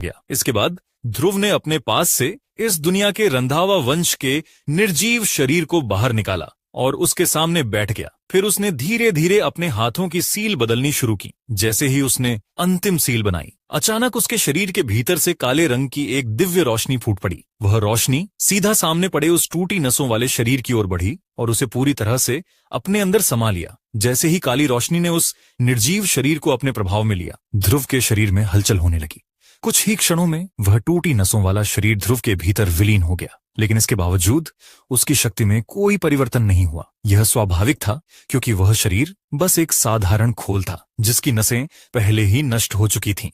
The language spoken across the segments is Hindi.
गया। इसके बाद ध्रुव ने अपने पास से इस दुनिया के रंधावा वंश के निर्जीव शरीर को बाहर निकाला और उसके सामने बैठ गया। फिर उसने धीरे धीरे अपने हाथों की सील बदलनी शुरू की। जैसे ही उसने अंतिम सील बनाई, अचानक उसके शरीर के भीतर से काले रंग की एक दिव्य रोशनी फूट पड़ी। वह रोशनी सीधा सामने पड़े उस टूटी नसों वाले शरीर की ओर बढ़ी और उसे पूरी तरह से अपने अंदर समा लिया। जैसे ही काली रोशनी ने उस निर्जीव शरीर को अपने प्रभाव में लिया, ध्रुव के शरीर में हलचल होने लगी। कुछ ही क्षणों में वह टूटी नसों वाला शरीर ध्रुव के भीतर विलीन हो गया, लेकिन इसके बावजूद उसकी शक्ति में कोई परिवर्तन नहीं हुआ। यह स्वाभाविक था, क्योंकि वह शरीर बस एक साधारण खोल था जिसकी नसें पहले ही नष्ट हो चुकी थीं।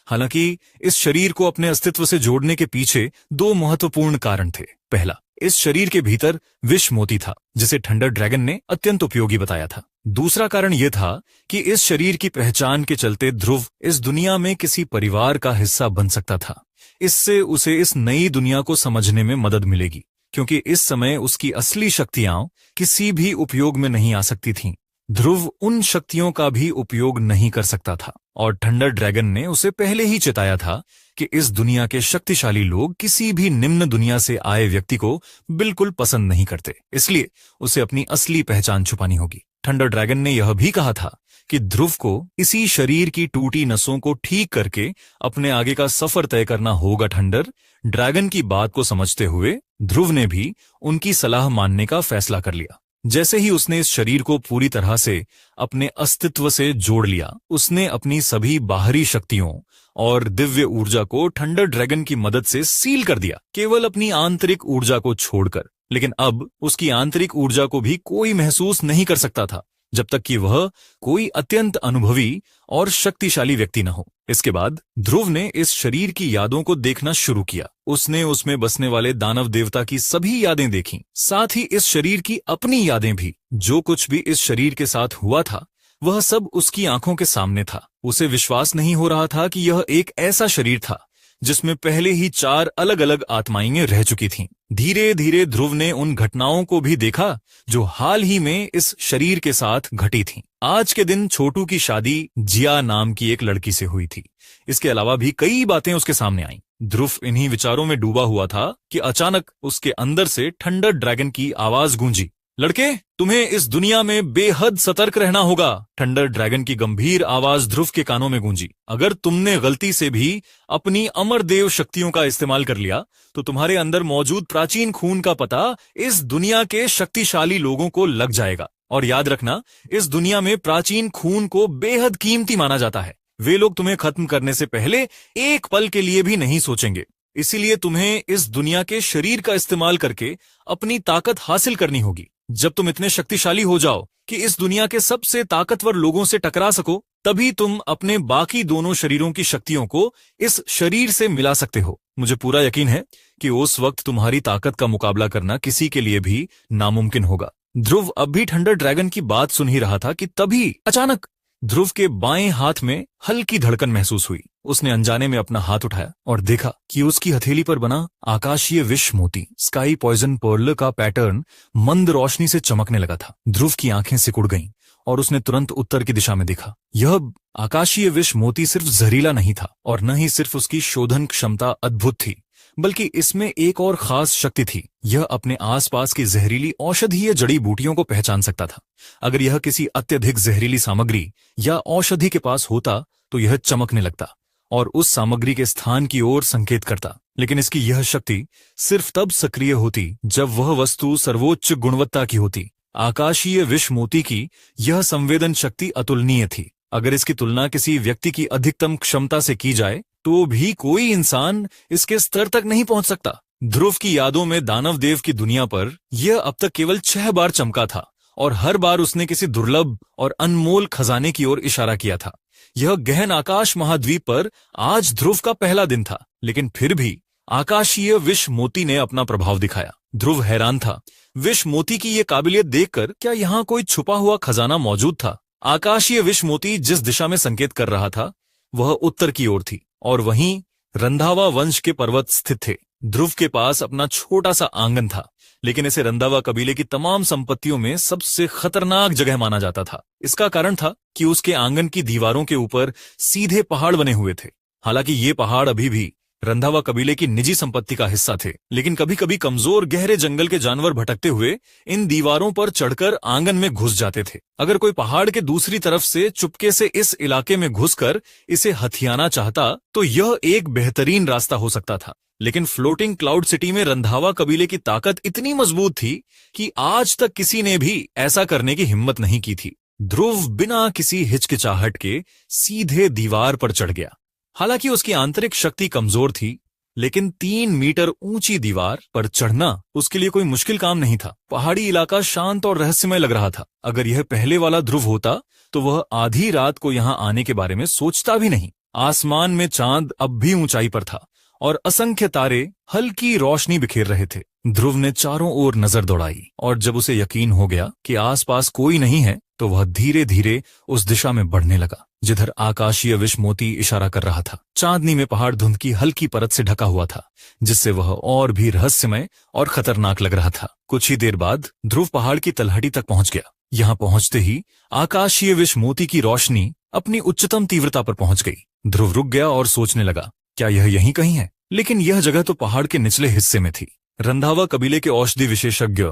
हालांकि इस शरीर को अपने अस्तित्व से जोड़ने के पीछे दो महत्वपूर्ण कारण थे। पहला, इस शरीर के भीतर विष मोती था जिसे थंडर ड्रैगन ने अत्यंत उपयोगी बताया था। दूसरा कारण यह था कि इस शरीर की पहचान के चलते ध्रुव इस दुनिया में किसी परिवार का हिस्सा बन सकता था। इससे उसे इस नई दुनिया को समझने में मदद मिलेगी, क्योंकि इस समय उसकी असली शक्तियां किसी भी उपयोग में नहीं आ सकती थीं। ध्रुव उन शक्तियों का भी उपयोग नहीं कर सकता था, और थंडर ड्रैगन ने उसे पहले ही चेताया था कि इस दुनिया के शक्तिशाली लोग किसी भी निम्न दुनिया से आए व्यक्ति को बिल्कुल पसंद नहीं करते। इसलिए उसे अपनी असली पहचान छुपानी होगी। थंडर ड्रैगन ने यह भी कहा था कि ध्रुव को इसी शरीर की टूटी नसों को ठीक करके अपने आगे का सफर तय करना होगा। थंडर ड्रैगन की बात को समझते हुए ध्रुव ने भी उनकी सलाह मानने का फैसला कर लिया। जैसे ही उसने इस शरीर को पूरी तरह से अपने अस्तित्व से जोड़ लिया, उसने अपनी सभी बाहरी शक्तियों और दिव्य ऊर्जा को थंडर ड्रैगन की मदद से सील कर दिया, केवल अपनी आंतरिक ऊर्जा को छोड़कर। लेकिन अब उसकी आंतरिक ऊर्जा को भी कोई महसूस नहीं कर सकता था, जब तक कि वह कोई अत्यंत अनुभवी और शक्तिशाली व्यक्ति न हो। इसके बाद ध्रुव ने इस शरीर की यादों को देखना शुरू किया। उसने उसमें बसने वाले दानव देवता की सभी यादें देखीं, साथ ही इस शरीर की अपनी यादें भी। जो कुछ भी इस शरीर के साथ हुआ था, वह सब उसकी आंखों के सामने था। उसे विश्वास नहीं हो रहा था कि यह एक ऐसा शरीर था जिसमें पहले ही 4 अलग अलग आत्माएं रह चुकी थीं। धीरे धीरे ध्रुव ने उन घटनाओं को भी देखा जो हाल ही में इस शरीर के साथ घटी थीं। आज के दिन छोटू की शादी जिया नाम की एक लड़की से हुई थी। इसके अलावा भी कई बातें उसके सामने आईं। ध्रुव इन्हीं विचारों में डूबा हुआ था कि अचानक उसके अंदर से थंडर ड्रैगन की आवाज गूंजी। लड़के, तुम्हें इस दुनिया में बेहद सतर्क रहना होगा। थंडर ड्रैगन की गंभीर आवाज ध्रुव के कानों में गूंजी। अगर तुमने गलती से भी अपनी अमर देव शक्तियों का इस्तेमाल कर लिया, तो तुम्हारे अंदर मौजूद प्राचीन खून का पता इस दुनिया के शक्तिशाली लोगों को लग जाएगा। और याद रखना, इस दुनिया में प्राचीन खून को बेहद कीमती माना जाता है। वे लोग तुम्हें खत्म करने से पहले एक पल के लिए भी नहीं सोचेंगे। इसीलिए तुम्हें इस दुनिया के शरीर का इस्तेमाल करके अपनी ताकत हासिल करनी होगी। जब तुम इतने शक्तिशाली हो जाओ कि इस दुनिया के सबसे ताकतवर लोगों से टकरा सको, तभी तुम अपने बाकी दोनों शरीरों की शक्तियों को इस शरीर से मिला सकते हो। मुझे पूरा यकीन है कि उस वक्त तुम्हारी ताकत का मुकाबला करना किसी के लिए भी नामुमकिन होगा। ध्रुव अब भी थंडर ड्रैगन की बात सुन ही रहा था कि तभी अचानक ध्रुव के बाएं हाथ में हल्की धड़कन महसूस हुई। उसने अनजाने में अपना हाथ उठाया और देखा कि उसकी हथेली पर बना आकाशीय विष मोती स्काई पॉइजन पर्ल का पैटर्न मंद रोशनी से चमकने लगा था। ध्रुव की आंखें सिकुड़ गईं और उसने तुरंत उत्तर की दिशा में देखा। यह आकाशीय विष मोती सिर्फ जहरीला नहीं था, और न ही सिर्फ उसकी शोधन क्षमता अद्भुत थी, बल्कि इसमें एक और खास शक्ति थी। यह अपने आसपास की जहरीली औषधीय जड़ी बूटियों को पहचान सकता था। अगर यह किसी अत्यधिक जहरीली सामग्री या औषधि के पास होता तो यह चमकने लगता और उस सामग्री के स्थान की ओर संकेत करता। लेकिन इसकी यह शक्ति सिर्फ तब सक्रिय होती जब वह वस्तु सर्वोच्च गुणवत्ता की होती। आकाशीय विष मोती की यह संवेदन शक्ति अतुलनीय थी। अगर इसकी तुलना किसी व्यक्ति की अधिकतम क्षमता से की जाए तो भी कोई इंसान इसके स्तर तक नहीं पहुंच सकता। ध्रुव की यादों में दानव देव की दुनिया पर यह अब तक केवल 6 बार चमका था, और हर बार उसने किसी दुर्लभ और अनमोल खजाने की ओर इशारा किया था। यह गहन आकाश महाद्वीप पर आज ध्रुव का पहला दिन था, लेकिन फिर भी आकाशीय विष मोती ने अपना प्रभाव दिखाया। ध्रुव हैरान था। विष मोती की यह काबिलियत देखकर क्या यहाँ कोई छुपा हुआ खजाना मौजूद था? आकाशीय विष मोती जिस दिशा में संकेत कर रहा था वह उत्तर की ओर थी, और वहीं रंधावा वंश के पर्वत स्थित थे। ध्रुव के पास अपना छोटा सा आंगन था, लेकिन इसे रंधावा कबीले की तमाम संपत्तियों में सबसे खतरनाक जगह माना जाता था। इसका कारण था कि उसके आंगन की दीवारों के ऊपर सीधे पहाड़ बने हुए थे। हालांकि ये पहाड़ अभी भी रंधावा कबीले की निजी संपत्ति का हिस्सा थे, लेकिन कभी कभी कमजोर गहरे जंगल के जानवर भटकते हुए इन दीवारों पर चढ़कर आंगन में घुस जाते थे। अगर कोई पहाड़ के दूसरी तरफ से चुपके से इस इलाके में घुसकर इसे हथियाना चाहता तो यह एक बेहतरीन रास्ता हो सकता था। लेकिन फ्लोटिंग क्लाउड सिटी में रंधावा कबीले की ताकत इतनी मजबूत थी कि आज तक किसी ने भी ऐसा करने की हिम्मत नहीं की थी। ध्रुव बिना किसी हिचकिचाहट के सीधे दीवार पर चढ़ गया। हालांकि उसकी आंतरिक शक्ति कमजोर थी, लेकिन 3 मीटर ऊंची दीवार पर चढ़ना उसके लिए कोई मुश्किल काम नहीं था। पहाड़ी इलाका शांत और रहस्यमय लग रहा था। अगर यह पहले वाला ध्रुव होता तो वह आधी रात को यहां आने के बारे में सोचता भी नहीं। आसमान में चांद अब भी ऊंचाई पर था और असंख्य तारे हल्की रोशनी बिखेर रहे थे। ध्रुव ने चारों ओर नजर दौड़ाई और जब उसे यकीन हो गया कि आसपास कोई नहीं है तो वह धीरे धीरे उस दिशा में बढ़ने लगा जिधर आकाशीय विषमोती इशारा कर रहा था। चांदनी में पहाड़ धुंध की हल्की परत से ढका हुआ था, जिससे वह और भी रहस्यमय और खतरनाक लग रहा था। कुछ ही देर बाद ध्रुव पहाड़ की तलहटी तक पहुंच गया। यहां पहुंचते ही आकाशीय विषमोती की रोशनी अपनी उच्चतम तीव्रता पर पहुंच गई। ध्रुव रुक गया और सोचने लगा, क्या यह यहीं कहीं है? लेकिन यह जगह तो पहाड़ के निचले हिस्से में थी। रंधावा कबीले के औषधि विशेषज्ञ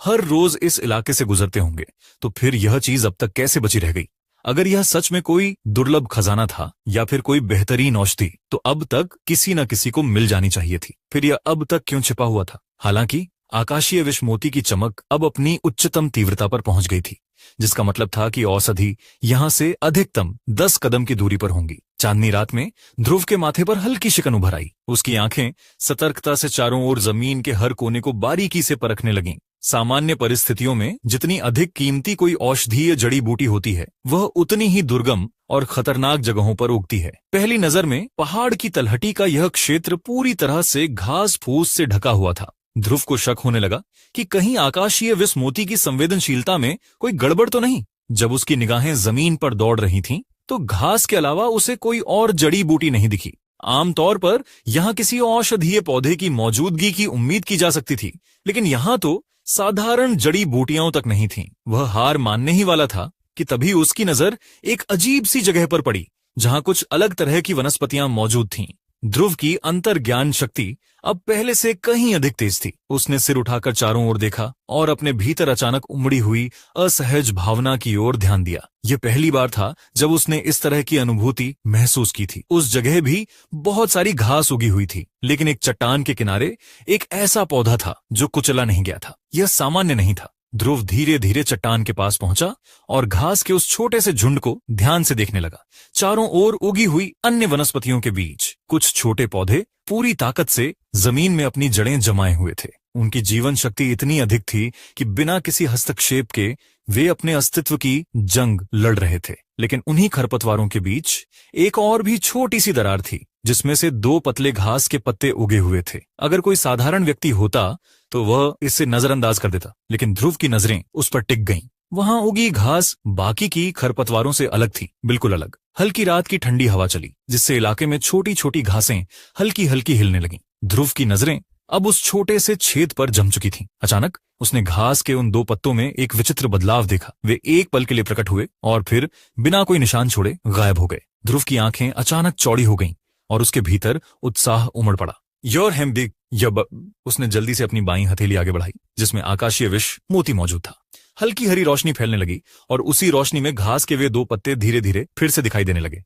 हर रोज इस इलाके से गुजरते होंगे, तो फिर यह चीज अब तक कैसे बची रह गई? अगर यह सच में कोई दुर्लभ खजाना था या फिर कोई बेहतरीन औषधि, तो अब तक किसी न किसी को मिल जानी चाहिए थी। फिर यह अब तक क्यों छिपा हुआ था? हालांकि आकाशीय विषमोती की चमक अब अपनी उच्चतम तीव्रता पर पहुंच गई थी, जिसका मतलब था कि औषधि यहां से अधिकतम 10 कदम की दूरी पर होंगी। चांदनी रात में ध्रुव के माथे पर हल्की शिकन उभर आई। उसकी आंखें सतर्कता से चारों ओर जमीन के हर कोने को बारीकी से परखने लगीं। सामान्य परिस्थितियों में जितनी अधिक कीमती कोई औषधीय जड़ी बूटी होती है, वह उतनी ही दुर्गम और खतरनाक जगहों पर उगती है। पहली नजर में पहाड़ की तलहटी का यह क्षेत्र पूरी तरह से घास फूस से ढका हुआ था। ध्रुव को शक होने लगा कि कहीं आकाशीय विषमोती की संवेदनशीलता में कोई गड़बड़ तो नहीं। जब उसकी निगाहें जमीन पर दौड़ रही थीं, तो घास के अलावा उसे कोई और जड़ी बूटी नहीं दिखी। आमतौर पर यहां किसी औषधीय पौधे की मौजूदगी की उम्मीद की जा सकती थी, लेकिन यहां तो साधारण जड़ी बूटियां तक नहीं थीं। वह हार मानने ही वाला था कि तभी उसकी नजर एक अजीब सी जगह पर पड़ी, जहां कुछ अलग तरह की वनस्पतियां मौजूद थीं। ध्रुव की अंतर्ज्ञान शक्ति अब पहले से कहीं अधिक तेज थी। उसने सिर उठाकर चारों ओर देखा और अपने भीतर अचानक उमड़ी हुई असहज भावना की ओर ध्यान दिया। यह पहली बार था जब उसने इस तरह की अनुभूति महसूस की थी। उस जगह भी बहुत सारी घास उगी हुई थी, लेकिन एक चट्टान के किनारे एक ऐसा पौधा था जो कुचला नहीं गया था। यह सामान्य नहीं था। ध्रुव धीरे धीरे चट्टान के पास पहुंचा और घास के उस छोटे से झुंड को ध्यान से देखने लगा। चारों ओर उगी हुई अन्य वनस्पतियों के बीच कुछ छोटे पौधे पूरी ताकत से जमीन में अपनी जड़ें जमाए हुए थे। उनकी जीवन शक्ति इतनी अधिक थी कि बिना किसी हस्तक्षेप के वे अपने अस्तित्व की जंग लड़ रहे थे। लेकिन उन्हीं खरपतवारों के बीच एक और भी छोटी सी दरार थी, जिसमें से 2 पतले घास के पत्ते उगे हुए थे। अगर कोई साधारण व्यक्ति होता तो वह इससे नजरअंदाज कर देता, लेकिन ध्रुव की नजरें उस पर टिक गईं। वहां उगी घास बाकी की खरपतवारों से अलग थी, बिल्कुल अलग। हल्की रात की ठंडी हवा चली, जिससे इलाके में छोटी छोटी घासें हल्की हल्की हिलने लगीं। ध्रुव की नजरें अब उस छोटे से छेद पर जम चुकी थीं। अचानक उसने घास के उन 2 पत्तों में एक विचित्र बदलाव देखा। वे एक पल के लिए प्रकट हुए और फिर बिना कोई निशान छोड़े गायब हो गए। ध्रुव की आंखें अचानक चौड़ी हो गईं और उसके भीतर उत्साह उमड़ पड़ा। योर हेम बिग। उसने जल्दी से अपनी बाईं हथेली आगे बढ़ाई, जिसमें आकाशीय विष मोती मौजूद था। हल्की हरी रोशनी फैलने लगी और उसी रोशनी में घास के वे 2 पत्ते धीरे धीरे फिर से दिखाई देने लगे।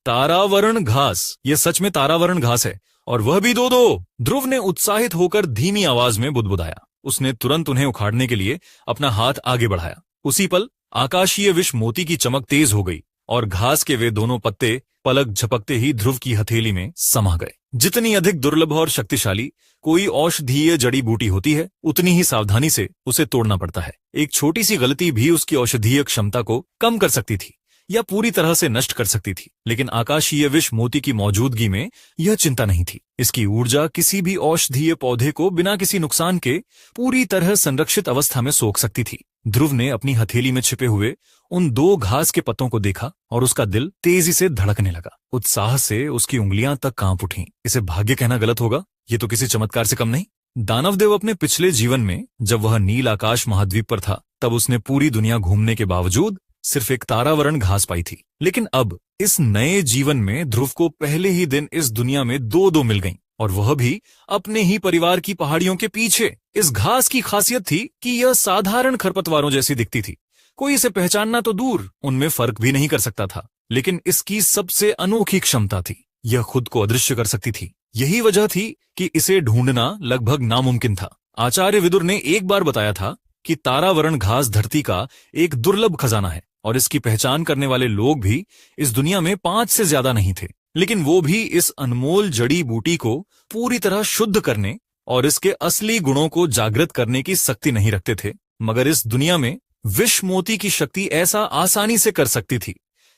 तारावरण घास। यह सच में तारावरण घास है, और वह भी 2-2। ध्रुव ने उत्साहित होकर धीमी आवाज में बुदबुदाया। उसने तुरंत उन्हें उखाड़ने के लिए अपना हाथ आगे बढ़ाया। उसी पल आकाशीय विष मोती की चमक तेज हो गई और घास के वे दोनों पत्ते पलक झपकते ही ध्रुव की हथेली में समा गए। जितनी अधिक दुर्लभ और शक्तिशाली कोई औषधीय जड़ी बूटी होती है, उतनी ही सावधानी से उसे तोड़ना पड़ता है। एक छोटी सी गलती भी उसकी औषधीय क्षमता को कम कर सकती थी या पूरी तरह से नष्ट कर सकती थी। लेकिन आकाशीय विष मोती की मौजूदगी में यह चिंता नहीं थी। इसकी ऊर्जा किसी भी औषधीय पौधे को बिना किसी नुकसान के पूरी तरह संरक्षित अवस्था में सोख सकती थी। ध्रुव ने अपनी हथेली में छिपे हुए उन 2 घास के पत्तों को देखा और उसका दिल तेजी से धड़कने लगा। उत्साह से उसकी उंगलियां तक कांप उठीं। इसे भाग्य कहना गलत होगा, ये तो किसी चमत्कार से कम नहीं। दानवदेव अपने पिछले जीवन में जब वह नील आकाश महाद्वीप पर था, तब उसने पूरी दुनिया घूमने के बावजूद सिर्फ एक तारावरण घास पाई थी। लेकिन अब इस नए जीवन में ध्रुव को पहले ही दिन इस दुनिया में दो दो मिल गईं, और वह भी अपने ही परिवार की पहाड़ियों के पीछे। इस घास की खासियत थी कि यह साधारण खरपतवारों जैसी दिखती थी। कोई इसे पहचानना तो दूर, उनमें फर्क भी नहीं कर सकता था। लेकिन इसकी सबसे अनोखी क्षमता थी, यह खुद को अदृश्य कर सकती थी। यही वजह थी कि इसे ढूंढना लगभग नामुमकिन था। आचार्य विदुर ने एक बार बताया था कि तारावरण घास धरती का एक दुर्लभ खजाना है, और इसकी पहचान करने वाले लोग भी इस दुनिया में 5 से ज्यादा नहीं थे। लेकिन वो भी इस अनमोल जड़ी बूटी को पूरी तरह शुद्ध करने और इसके असली गुणों को जागृत करने की शक्ति नहीं रखते थे। मगर इस दुनिया में विष मोती की शक्ति ऐसा आसानी से कर सकती थी।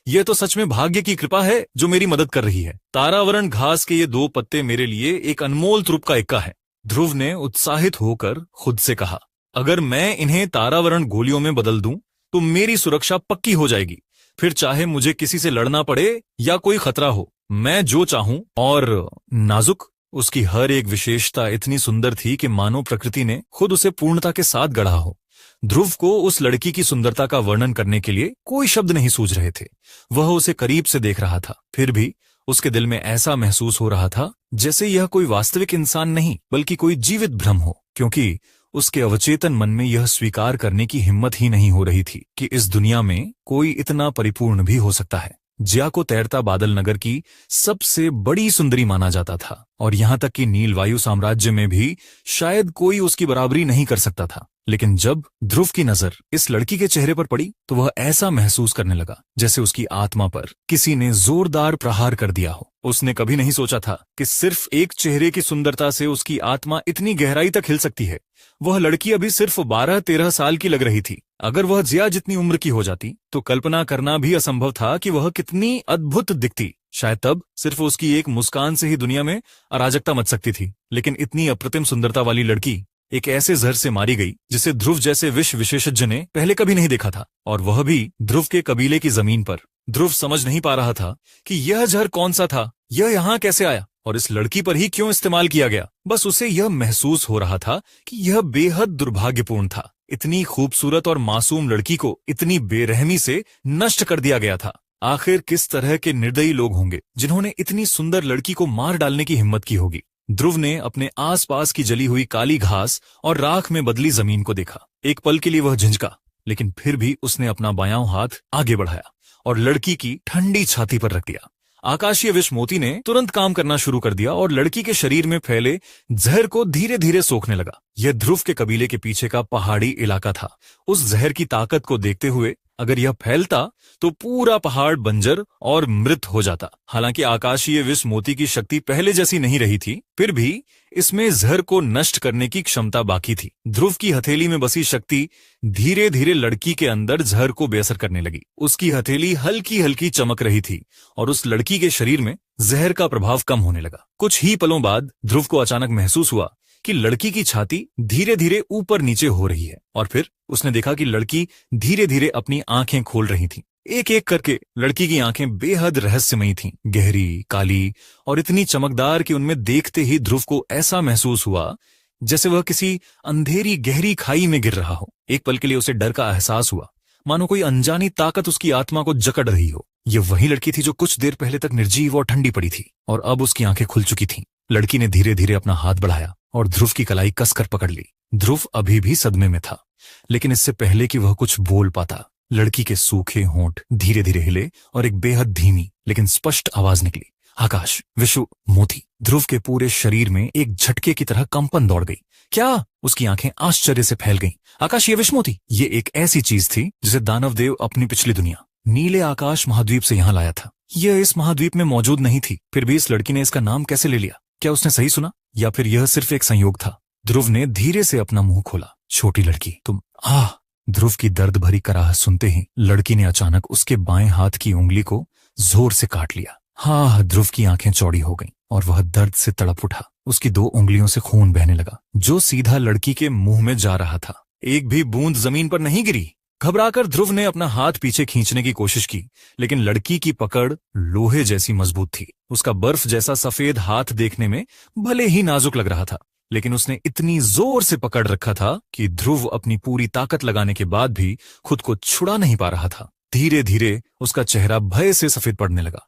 यह तो सच में भाग्य की कृपा है जो मेरी मदद कर रही है। तारावरण घास के ये 2 पत्ते मेरे लिए एक अनमोल तुरुप का इक्का है। ध्रुव ने उत्साहित होकर खुद से कहा, अगर मैं इन्हें तारावरण गोलियों में बदल दूं तो मेरी सुरक्षा पक्की हो जाएगी। फिर चाहे मुझे किसी से लड़ना पड़े या कोई खतरा हो, मैं जो चाहूं। और नाजुक, उसकी हर एक विशेषता इतनी सुंदर थी कि मानो प्रकृति ने खुद उसे पूर्णता के साथ गढ़ा हो। ध्रुव को उस लड़की की सुंदरता का वर्णन करने के लिए कोई शब्द नहीं सूझ रहे थे। वह उसे करीब से देख रहा था, फिर भी उसके दिल में ऐसा महसूस हो रहा था जैसे यह कोई वास्तविक इंसान नहीं बल्कि कोई जीवित भ्रम हो, क्योंकि उसके अवचेतन मन में यह स्वीकार करने की हिम्मत ही नहीं हो रही थी कि इस दुनिया में कोई इतना परिपूर्ण भी हो सकता है। जिया को तैरता बादल नगर की सबसे बड़ी सुंदरी माना जाता था, और यहां तक कि नीलवायु साम्राज्य में भी शायद कोई उसकी बराबरी नहीं कर सकता था। लेकिन जब ध्रुव की नजर इस लड़की के चेहरे पर पड़ी तो वह ऐसा महसूस करने लगा जैसे उसकी आत्मा पर किसी ने जोरदार प्रहार कर दिया हो। उसने कभी नहीं सोचा था कि सिर्फ एक चेहरे की सुंदरता से उसकी आत्मा इतनी गहराई तक हिल सकती है। वह लड़की अभी सिर्फ 12-13 साल की लग रही थी। अगर वह जिया जितनी उम्र की हो जाती तो कल्पना करना भी असंभव था कि वह कितनी अद्भुत दिखती। शायद तब सिर्फ उसकी एक मुस्कान से ही दुनिया में अराजकता मच सकती थी। लेकिन इतनी अप्रतिम सुंदरता वाली लड़की एक ऐसे जहर से मारी गई जिसे ध्रुव जैसे विश्व विशेषज्ञ ने पहले कभी नहीं देखा था, और वह भी ध्रुव के कबीले की जमीन पर। ध्रुव समझ नहीं पा रहा था कि यह जहर कौन सा था, यह यहाँ कैसे आया और इस लड़की पर ही क्यों इस्तेमाल किया गया। बस उसे यह महसूस हो रहा था कि यह बेहद दुर्भाग्यपूर्ण था। इतनी खूबसूरत और मासूम लड़की को इतनी बेरहमी से नष्ट कर दिया गया था। आखिर किस तरह के निर्दयी लोग होंगे जिन्होंने इतनी सुंदर लड़की को मार डालने की हिम्मत की होगी। ध्रुव ने अपने आसपास की जली हुई काली घास और राख में बदली जमीन को देखा। एक पल के लिए वह झिझका, लेकिन फिर भी उसने अपना बायां हाथ आगे बढ़ाया और लड़की की ठंडी छाती पर रख दिया। आकाशीय विष मोती ने तुरंत काम करना शुरू कर दिया और लड़की के शरीर में फैले जहर को धीरे धीरे सोखने लगा। यह ध्रुव के कबीले के पीछे का पहाड़ी इलाका था। उस जहर की ताकत को देखते हुए अगर यह फैलता तो पूरा पहाड़ बंजर और मृत हो जाता। हालांकि आकाशीय विष मोती की शक्ति पहले जैसी नहीं रही थी, फिर भी इसमें जहर को नष्ट करने की क्षमता बाकी थी। ध्रुव की हथेली में बसी शक्ति धीरे धीरे लड़की के अंदर जहर को बेअसर करने लगी। उसकी हथेली हल्की हल्की चमक रही थी और उस लड़की के शरीर में जहर का प्रभाव कम होने लगा। कुछ ही पलों बाद ध्रुव को अचानक महसूस हुआ कि लड़की की छाती धीरे धीरे ऊपर नीचे हो रही है, और फिर उसने देखा कि लड़की धीरे धीरे अपनी आंखें खोल रही थी। एक एक करके लड़की की आंखें बेहद रहस्यमयी थीं, गहरी, काली और इतनी चमकदार कि उनमें देखते ही ध्रुव को ऐसा महसूस हुआ जैसे वह किसी अंधेरी गहरी खाई में गिर रहा हो। एक पल के लिए उसे डर का एहसास हुआ, मानो कोई अनजानी ताकत उसकी आत्मा को जकड़ रही हो। यह वही लड़की थी जो कुछ देर पहले तक निर्जीव और ठंडी पड़ी थी, और अब उसकी आंखें खुल चुकी थीं। लड़की ने धीरे धीरे अपना हाथ बढ़ाया और ध्रुव की कलाई कसकर पकड़ ली। ध्रुव अभी भी सदमे में था, लेकिन इससे पहले कि वह कुछ बोल पाता, लड़की के सूखे होंठ धीरे धीरे हिले और एक बेहद धीमी लेकिन स्पष्ट आवाज निकली, आकाश विशु मोती। ध्रुव के पूरे शरीर में एक झटके की तरह कंपन दौड़ गई। क्या? उसकी आंखें आश्चर्य से फैल गईं। आकाश, ये विषमोती, ये एक ऐसी चीज थी जिसे दानव देव अपनी पिछली दुनिया नीले आकाश महाद्वीप से यहाँ लाया था। यह इस महाद्वीप में मौजूद नहीं थी, फिर भी इस लड़की ने इसका नाम कैसे ले लिया? क्या उसने सही सुना या फिर यह सिर्फ एक संयोग था? ध्रुव ने धीरे से अपना मुंह खोला। छोटी लड़की, तुम ध्रुव की दर्द भरी कराह सुनते ही लड़की ने अचानक उसके बाएं हाथ की उंगली को जोर से काट लिया। ध्रुव की आंखें चौड़ी हो गईं और वह दर्द से तड़प उठा। उसकी 2 उंगलियों से खून बहने लगा जो सीधा लड़की के मुंह में जा रहा था। एक भी बूंद जमीन पर नहीं गिरी। घबराकर ध्रुव ने अपना हाथ पीछे खींचने की कोशिश की, लेकिन लड़की की पकड़ लोहे जैसी मजबूत थी। उसका बर्फ जैसा सफेद हाथ देखने में भले ही नाजुक लग रहा था, लेकिन उसने इतनी जोर से पकड़ रखा था कि ध्रुव अपनी पूरी ताकत लगाने के बाद भी खुद को छुड़ा नहीं पा रहा था। धीरे धीरे उसका चेहरा भय से सफेद पड़ने लगा।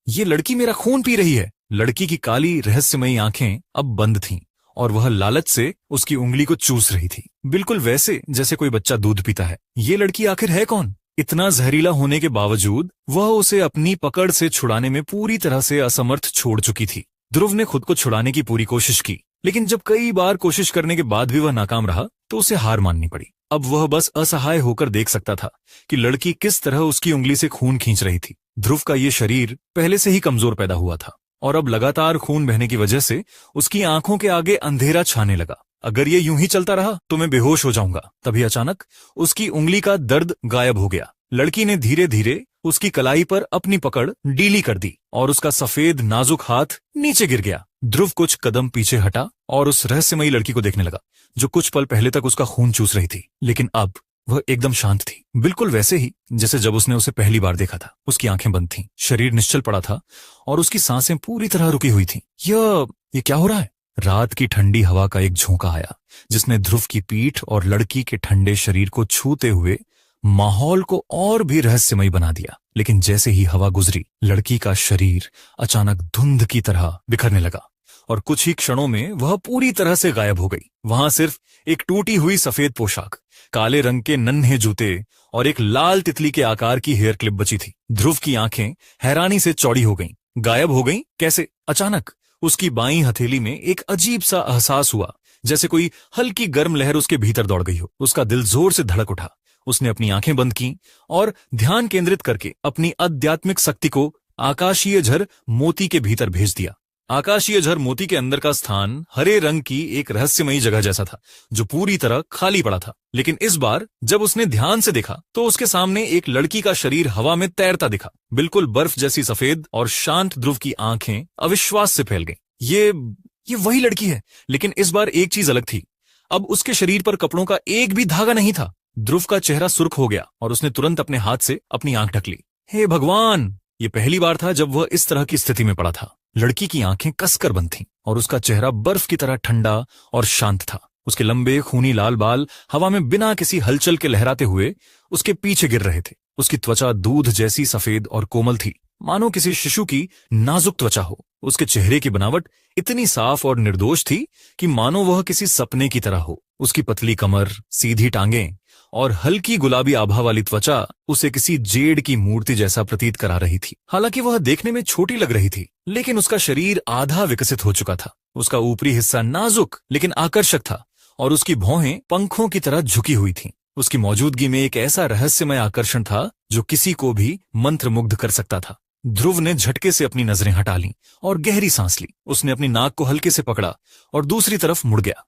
ये लड़की मेरा खून पी रही है। लड़की की काली रहस्यमयी आंखें अब बंद थीं और वह लालच से उसकी उंगली को चूस रही थी, बिल्कुल वैसे जैसे कोई बच्चा दूध पीता है। ये लड़की आखिर है कौन? इतना जहरीला होने के बावजूद वह उसे अपनी पकड़ से छुड़ाने में पूरी तरह से असमर्थ छोड़ चुकी थी। ध्रुव ने खुद को छुड़ाने की पूरी कोशिश की, लेकिन जब कई बार कोशिश करने के बाद भी वह नाकाम रहा तो उसे हार माननी पड़ी। अब वह बस असहाय होकर देख सकता था कि लड़की किस तरह उसकी उंगली से खून खींच रही थी। ध्रुव का ये शरीर पहले से ही कमजोर पैदा हुआ था और अब लगातार खून बहने की वजह से उसकी आंखों के आगे अंधेरा छाने लगा। अगर ये यूं ही चलता रहा तो मैं बेहोश हो जाऊंगा। तभी अचानक उसकी उंगली का दर्द गायब हो गया। लड़की ने धीरे धीरे उसकी कलाई पर अपनी पकड़ ढीली कर दी और उसका सफेद नाजुक हाथ नीचे गिर गया। ध्रुव कुछ कदम पीछे हटा और उस रहस्यमयी लड़की को देखने लगा, जो कुछ पल पहले तक उसका खून चूस रही थी, लेकिन अब वह एकदम शांत थी, बिल्कुल वैसे ही जैसे जब उसने उसे पहली बार देखा था। उसकी आंखें बंद थीं, शरीर निश्चल पड़ा था और उसकी सांसें पूरी तरह रुकी हुई थीं। ये क्या हो रहा है? रात की ठंडी हवा का एक झोंका आया, जिसने ध्रुव की पीठ और लड़की के ठंडे शरीर को छूते हुए माहौल को और भी रहस्यमयी बना दिया। लेकिन जैसे ही हवा गुजरी, लड़की का शरीर अचानक धुंध की तरह बिखरने लगा और कुछ ही क्षणों में वह पूरी तरह से गायब हो गई। वहां सिर्फ एक टूटी हुई सफेद पोशाक, काले रंग के नन्हे जूते और एक लाल तितली के आकार की हेयर क्लिप बची थी। ध्रुव की आंखें हैरानी से चौड़ी हो गईं। गायब हो गईं? कैसे? अचानक उसकी बाईं हथेली में एक अजीब सा एहसास हुआ, जैसे कोई हल्की गर्म लहर उसके भीतर दौड़ गई हो। उसका दिल जोर से धड़क उठा। उसने अपनी आंखें बंद की और ध्यान केंद्रित करके अपनी आध्यात्मिक शक्ति को आकाशीय झर मोती के भीतर भेज दिया। आकाशीय झर मोती के अंदर का स्थान हरे रंग की एक रहस्यमयी जगह जैसा था, जो पूरी तरह खाली पड़ा था। लेकिन इस बार जब उसने ध्यान से देखा तो उसके सामने एक लड़की का शरीर हवा में तैरता दिखा, बिल्कुल बर्फ जैसी सफेद और शांत। ध्रुव की आंखें अविश्वास से फैल गईं। ये वही लड़की है, लेकिन इस बार एक चीज अलग थी। अब उसके शरीर पर कपड़ों का एक भी धागा नहीं था। ध्रुव का चेहरा सुर्ख हो गया और उसने तुरंत अपने हाथ से अपनी आंख ढक ली। हे भगवान! ये पहली बार था जब वह इस तरह की स्थिति में पड़ा था। लड़की की आंखें कसकर बंद थीं और उसका चेहरा बर्फ की तरह ठंडा और शांत था। उसके लंबे खूनी लाल बाल हवा में बिना किसी हलचल के लहराते हुए उसके पीछे गिर रहे थे। उसकी त्वचा दूध जैसी सफेद और कोमल थी, मानो किसी शिशु की नाजुक त्वचा हो। उसके चेहरे की बनावट इतनी साफ और निर्दोष थी कि मानो वह किसी सपने की तरह हो। उसकी पतली कमर, सीधी टांगें और हल्की गुलाबी आभा वाली त्वचा उसे किसी जेड की मूर्ति जैसा प्रतीत करा रही थी। हालांकि वह देखने में छोटी लग रही थी, लेकिन उसका शरीर आधा विकसित हो चुका था। उसका ऊपरी हिस्सा नाजुक लेकिन आकर्षक था और उसकी भौहें पंखों की तरह झुकी हुई थीं। उसकी मौजूदगी में एक ऐसा रहस्यमय आकर्षण था जो किसी को भी मंत्रमुग्ध कर सकता था। ध्रुव ने झटके से अपनी नजरें हटा लीं और गहरी सांस ली। उसने अपनी नाक को हल्के से पकड़ा और दूसरी तरफ मुड़ गया।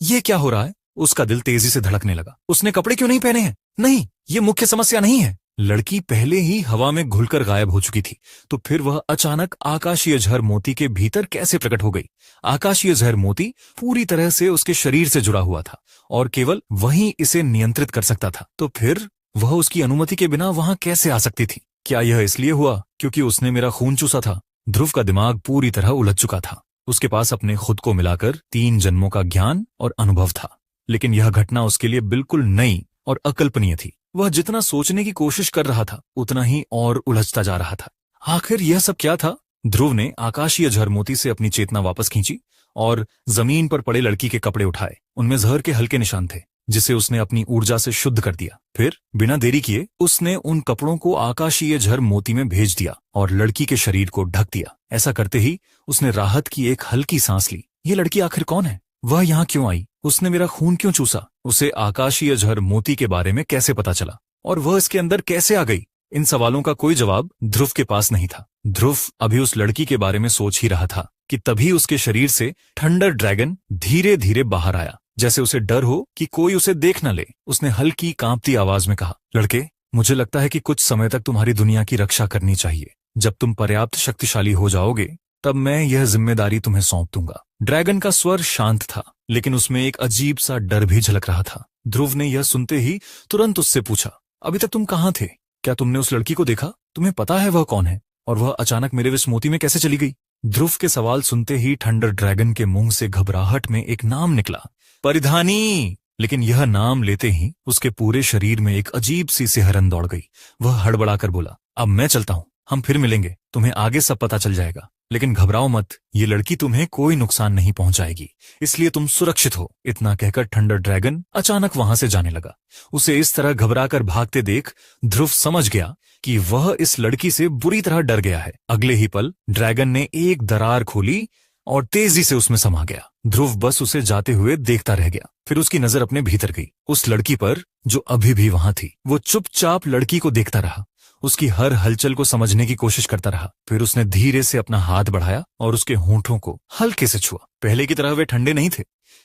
ये क्या हो रहा है? उसका दिल तेजी से धड़कने लगा। उसने कपड़े क्यों नहीं पहने हैं? नहीं, ये मुख्य समस्या नहीं है। लड़की पहले ही हवा में घुलकर गायब हो चुकी थी, तो फिर वह अचानक आकाशीय झर मोती के भीतर कैसे प्रकट हो गई? आकाशीय झर मोती पूरी तरह से उसके शरीर से जुड़ा हुआ था और केवल वही इसे नियंत्रित कर सकता था। तो फिर वह उसकी अनुमति के बिना वहां कैसे आ सकती थी? क्या यह इसलिए हुआ क्योंकि उसने मेरा खून चूसा था? ध्रुव का दिमाग पूरी तरह उलझ चुका था। उसके पास अपने खुद को मिलाकर 3 जन्मों का ज्ञान और अनुभव था, लेकिन यह घटना उसके लिए बिल्कुल नई और अकल्पनीय थी। वह जितना सोचने की कोशिश कर रहा था, उतना ही और उलझता जा रहा था। आखिर यह सब क्या था? ध्रुव ने आकाशीय झर मोती से अपनी चेतना वापस खींची और जमीन पर पड़े लड़की के कपड़े उठाए। उनमें जहर के हल्के निशान थे, जिसे उसने अपनी ऊर्जा से शुद्ध कर दिया। फिर बिना देरी किए उसने उन कपड़ों को आकाशीय झर मोती में भेज दिया और लड़की के शरीर को ढक दिया। ऐसा करते ही उसने राहत की एक हल्की सांस ली। ये लड़की आखिर कौन है? वह यहाँ क्यों आई? उसने मेरा खून क्यों चूसा? उसे आकाशीय झर मोती के बारे में कैसे पता चला और वह इसके अंदर कैसे आ गई? इन सवालों का कोई जवाब ध्रुव के पास नहीं था। ध्रुव अभी उस लड़की के बारे में सोच ही रहा था कि तभी उसके शरीर से थंडर ड्रैगन धीरे धीरे बाहर आया, जैसे उसे डर हो कि कोई उसे देख न ले। उसने हल्की कांपती आवाज में कहा, लड़के, मुझे लगता है कि कुछ समय तक तुम्हारी दुनिया की रक्षा करनी चाहिए। जब तुम पर्याप्त शक्तिशाली हो जाओगे तब मैं यह जिम्मेदारी तुम्हें सौंप दूंगा। ड्रैगन का स्वर शांत था, लेकिन उसमें एक अजीब सा डर भी झलक रहा था। ध्रुव ने यह सुनते ही तुरंत उससे पूछा, अभी तक तुम कहाँ थे? क्या तुमने उस लड़की को देखा? तुम्हें पता है वह कौन है और वह अचानक मेरे विष मोती में कैसे चली गई? ध्रुव के सवाल सुनते ही थंडर ड्रैगन के मुंह से घबराहट में एक नाम निकला, परिधानी। लेकिन यह नाम लेते ही उसके पूरे शरीर में एक अजीब सी सिहरन दौड़ गई। वह हड़बड़ाकर बोला, अब मैं चलता हूं, हम फिर मिलेंगे, तुम्हें आगे सब पता चल जाएगा। लेकिन घबराओ मत, ये लड़की तुम्हें कोई नुकसान नहीं पहुंचाएगी, इसलिए तुम सुरक्षित हो। इतना कहकर थंडर ड्रैगन अचानक वहां से जाने लगा। उसे इस तरह घबराकर भागते देख ध्रुव समझ गया कि वह इस लड़की से बुरी तरह डर गया है। अगले ही पल ड्रैगन ने एक दरार खोली और तेजी से उसमें समा गया। ध्रुव बस उसे जाते हुए देखता रह गया। फिर उसकी नजर अपने भीतर गई, उस लड़की पर जो अभी भी वहां थी। वो चुपचाप लड़की को देखता रहा, उसकी हर हलचल को समझने की कोशिश करता रहा। फिर उसने धीरे से अपना हाथ बढ़ाया और उसके होंठों को हल्के से छुआ। पहले की तरह वे ठंडे नहीं थे,